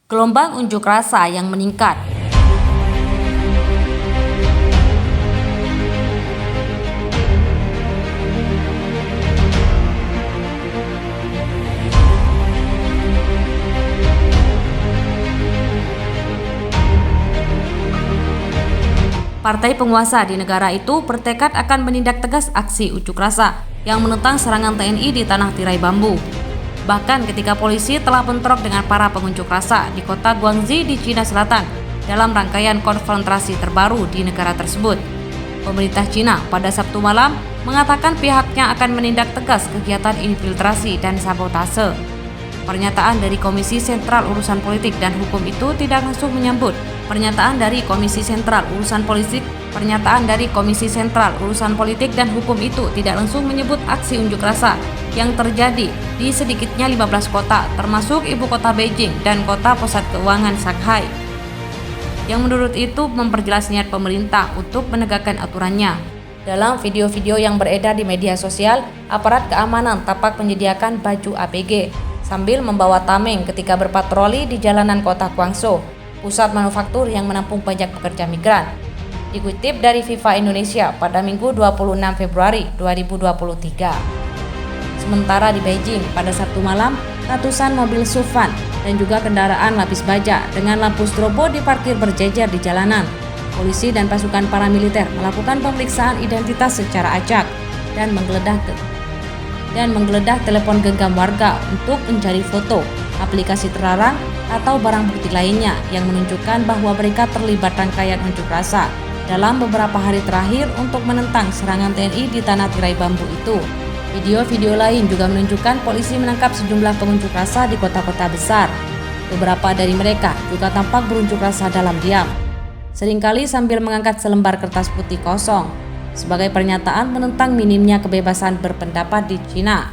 Gelombang unjuk rasa yang meningkat. Partai penguasa di negara itu bertekad akan menindak tegas aksi unjuk rasa yang menentang serangan TNI di tanah tirai bambu. Bahkan ketika polisi telah bentrok dengan para pengunjuk rasa di kota Guangzhou di Cina Selatan dalam rangkaian konfrontasi terbaru di negara tersebut. Pemerintah Cina pada Sabtu malam mengatakan pihaknya akan menindak tegas kegiatan infiltrasi dan sabotase. Pernyataan dari Komisi Sentral Urusan Politik dan Hukum itu tidak langsung menyambut pernyataan dari Komisi Sentral Urusan Politik dan Hukum itu tidak langsung menyebut aksi unjuk rasa yang terjadi di sedikitnya 15 kota termasuk ibu kota Beijing dan kota pusat keuangan Shanghai, yang menurut itu memperjelas niat pemerintah untuk menegakkan aturannya. Dalam video-video yang beredar di media sosial, aparat keamanan tampak menyediakan baju APG sambil membawa tameng ketika berpatroli di jalanan kota Guangzhou, pusat manufaktur yang menampung banyak pekerja migran. Dikutip dari FIFA Indonesia pada Minggu 26 Februari 2023. Sementara di Beijing pada Sabtu malam, ratusan mobil SUV dan juga kendaraan lapis baja dengan lampu strobo diparkir berjejer di jalanan. Polisi dan pasukan paramiliter melakukan pemeriksaan identitas secara acak dan menggeledah telepon genggam warga untuk mencari foto, aplikasi terlarang, atau barang bukti lainnya yang menunjukkan bahwa mereka terlibat rangkaian unjuk rasa dalam beberapa hari terakhir untuk menentang serangan TNI di tanah tirai bambu itu. Video-video lain juga menunjukkan polisi menangkap sejumlah pengunjuk rasa di kota-kota besar. Beberapa dari mereka juga tampak berunjuk rasa dalam diam, seringkali sambil mengangkat selembar kertas putih kosong, sebagai pernyataan menentang minimnya kebebasan berpendapat di Cina.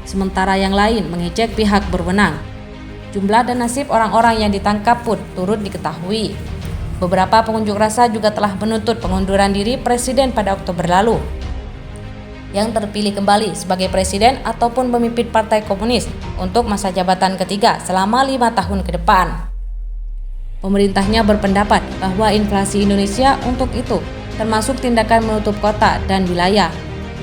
Sementara yang lain mengejek pihak berwenang. Jumlah dan nasib orang-orang yang ditangkap pun turut diketahui. Beberapa pengunjuk rasa juga telah menuntut pengunduran diri presiden pada Oktober lalu, yang terpilih kembali sebagai presiden ataupun pemimpin Partai Komunis untuk masa jabatan ketiga selama 5 tahun ke depan. Pemerintahnya berpendapat bahwa inflasi Indonesia untuk itu, termasuk tindakan menutup kota dan wilayah,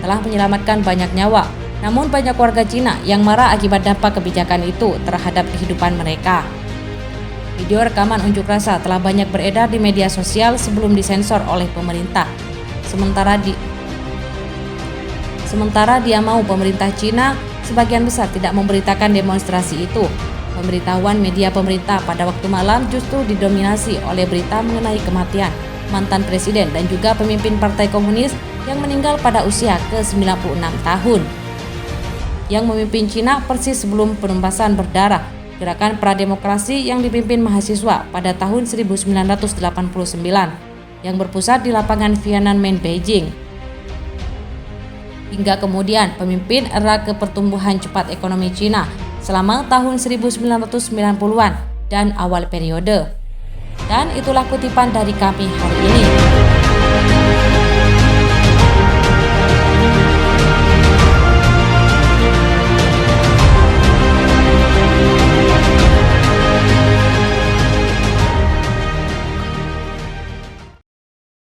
telah menyelamatkan banyak nyawa. Namun banyak warga Cina yang marah akibat dampak kebijakan itu terhadap kehidupan mereka. Video rekaman unjuk rasa telah banyak beredar di media sosial sebelum disensor oleh pemerintah. Sementara dia mau pemerintah Cina sebagian besar tidak memberitakan demonstrasi itu. Pemberitahuan media pemerintah pada waktu malam justru didominasi oleh berita mengenai kematian mantan presiden dan juga pemimpin Partai Komunis yang meninggal pada usia ke-96 tahun. Yang memimpin Cina persis sebelum penumpasan berdarah gerakan prademokrasi yang dipimpin mahasiswa pada tahun 1989 yang berpusat di lapangan Tiananmen, Beijing. Hingga kemudian pemimpin era kepertumbuhan cepat ekonomi Cina selama tahun 1990-an dan awal periode. Dan itulah kutipan dari kami hari ini.